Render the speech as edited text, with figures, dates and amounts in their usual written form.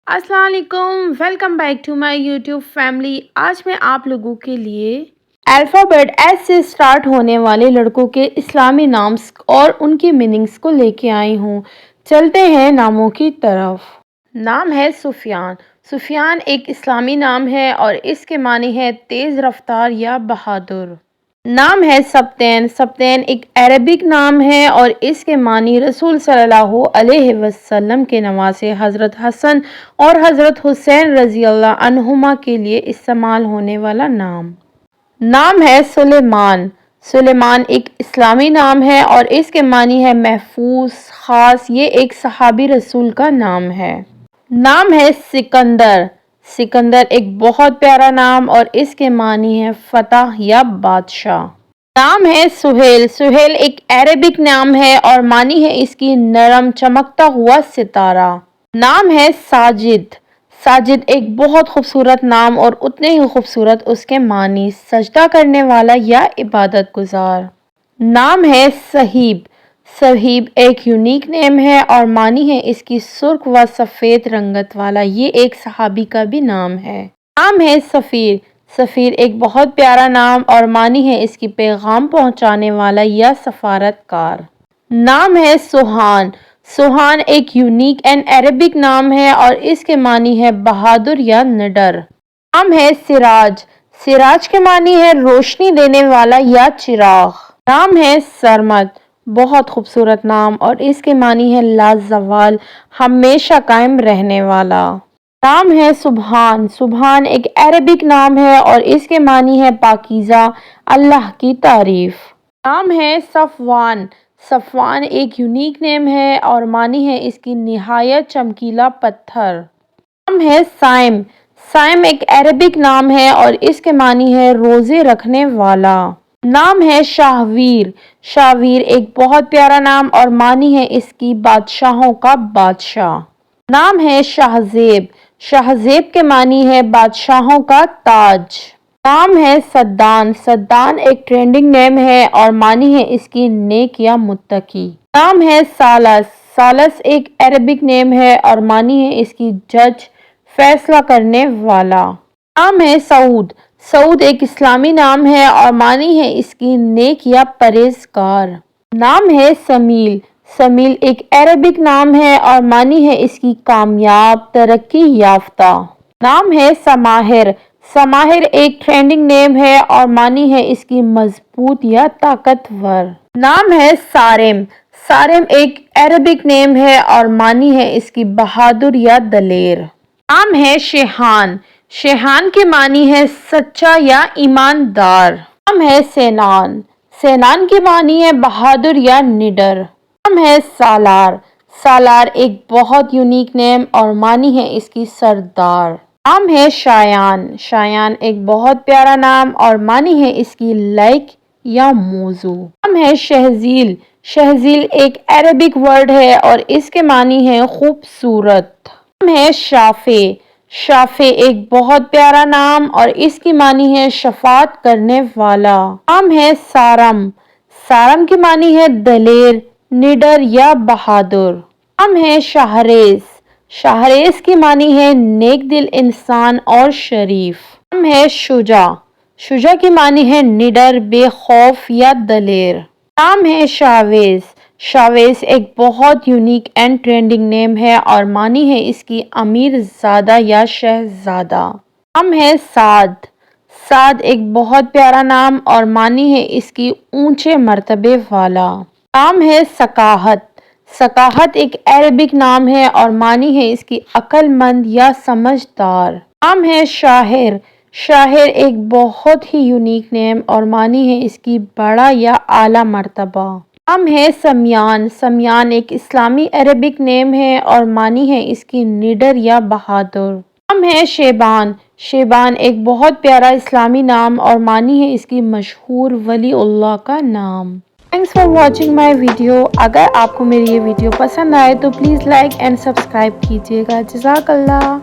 अस्सलाम वालेकुम, welcome back to my YouTube family. आज मैं आप लोगों के लिए अल्फ़ाबेट एस से स्टार्ट होने वाले लड़कों के इस्लामी नाम्स और उनकी मीनिंग्स को लेके आई हूँ। चलते हैं नामों की तरफ। नाम है सुफियान। सुफियान एक इस्लामी नाम है और इसके मानी है तेज़ रफ्तार या बहादुर। नाम है सब्तैन। सब्तैन एक अरबिक नाम है और इसके मानी रसूल सल्लल्लाहु अलैहि वसल्लम के नवासे हज़रत हसन और हज़रत हुसैन रज़ी अल्लाह अन्हुमा के लिए इस्तेमाल होने वाला नाम। नाम है सुलेमान। सुलेमान एक इस्लामी नाम है और इसके मानी है महफूज, ख़ास। ये एक सहाबी रसूल का नाम है। नाम है सिकंदर। सिकंदर एक बहुत प्यारा नाम और इसके मानी है फतह या बादशाह। नाम है सुहेल। सुहेल एक अरबिक नाम है और मानी है इसकी नरम चमकता हुआ सितारा। नाम है साजिद। साजिद एक बहुत खूबसूरत नाम और उतने ही खूबसूरत उसके मानी, सजदा करने वाला या इबादत गुजार। नाम है सहीब। सहीब एक यूनिक नेम है और मानी है इसकी सुर्ख व सफ़ेद रंगत वाला। ये एक सहाबी का भी नाम है। नाम है सफ़ीर। सफ़ीर एक बहुत प्यारा नाम और मानी है इसकी पैगाम पहुंचाने वाला या सफारतकार। नाम है सुहान। सुहान एक यूनिक एंड अरबिक नाम है और इसके मानी है बहादुर या निडर। नाम है सिराज। सिराज के मानी है रोशनी देने वाला या चिराग। नाम है सरमद। बहुत खूबसूरत नाम और इसके मानी है लाजवाल, हमेशा कायम रहने वाला। नाम है सुबहान। सुबहान एक अरबिक नाम है और इसके मानी है पाकीज़ा, अल्लाह की तारीफ। नाम है सफ़वान। सफ़वान एक यूनिक नेम है और मानी है इसकी निहायत चमकीला पत्थर। नाम है साइम। साइम एक अरबिक नाम है और इसके मानी है रोज़े रखने वाला। नाम है शाहवीर। शाहवीर एक बहुत प्यारा नाम और मानी है इसकी बादशाहों का बादशाह। नाम है शाहज़ेब। शाहज़ेब के मानी है बादशाहों का ताज। नाम है सद्दान। सद्दान एक ट्रेंडिंग नेम है और मानी है इसकी नेक या मुत्तकी। नाम है सालस। सालस एक अरबिक नेम है और मानी है इसकी जज, फैसला करने वाला। नाम है सऊद। सऊद एक इस्लामी नाम है और मानी है इसकी नेक या परहेज़गार। नाम है समील। समील एक अरबिक नाम है और मानी है इसकी कामयाब, तरक्की याफ्ता। नाम है समाहिर। समाहिर एक ट्रेंडिंग नेम है और मानी है इसकी मजबूत या ताकतवर। नाम है सारिम। सारिम एक अरबिक नेम है और मानी है इसकी बहादुर या दलेर। नाम है शेहान। शेहान के मानी है सच्चा या ईमानदार। नाम है सेनान। सेनान की मानी है बहादुर या निडर। नाम है सालार। सालार एक बहुत यूनिक नेम और मानी है इसकी सरदार। नाम है शायान। शायान एक बहुत प्यारा नाम और मानी है इसकी लाइक या मौजू। नाम है शहजील। शहजील एक अरबिक वर्ड है और इसके मानी है खूबसूरत। नाम है शाफे। शाफे एक बहुत प्यारा नाम और इसकी मानी है शफात करने वाला। नाम है सारम। सारम की मानी है दलेर, निडर या बहादुर। नाम है शाहरेज। शाहरेज की मानी है नेक दिल इंसान और शरीफ। नाम है शुजा। शुजा की मानी है निडर, बेखौफ या दलेर। नाम है शावेज। शावेज एक बहुत यूनिक एंड ट्रेंडिंग नेम है और मानी है इसकी अमीर ज़ादा या शहजादा। नाम है साद। साद एक बहुत प्यारा नाम और मानी है इसकी ऊंचे मर्तबे वाला। नाम है सकाहत। सकाहत एक अरबिक नाम है और मानी है इसकी अक्लमंद या समझदार। नाम है शाहिर। शाहिर एक बहुत ही यूनिक नेम और मानी है इसकी बड़ा या आला मर्तबा। नाम है समियान। समियान एक इस्लामी अरबिक नेम है और मानी है इसकी निडर या बहादुर। नाम है शेबान। शेबान एक बहुत प्यारा इस्लामी नाम और मानी है इसकी मशहूर वलीउल्लाह का नाम। Thanks for watching my video. अगर आपको मेरी ये वीडियो पसंद आए तो प्लीज़ लाइक एंड सब्सक्राइब कीजिएगा। जज़ाकल्लाह।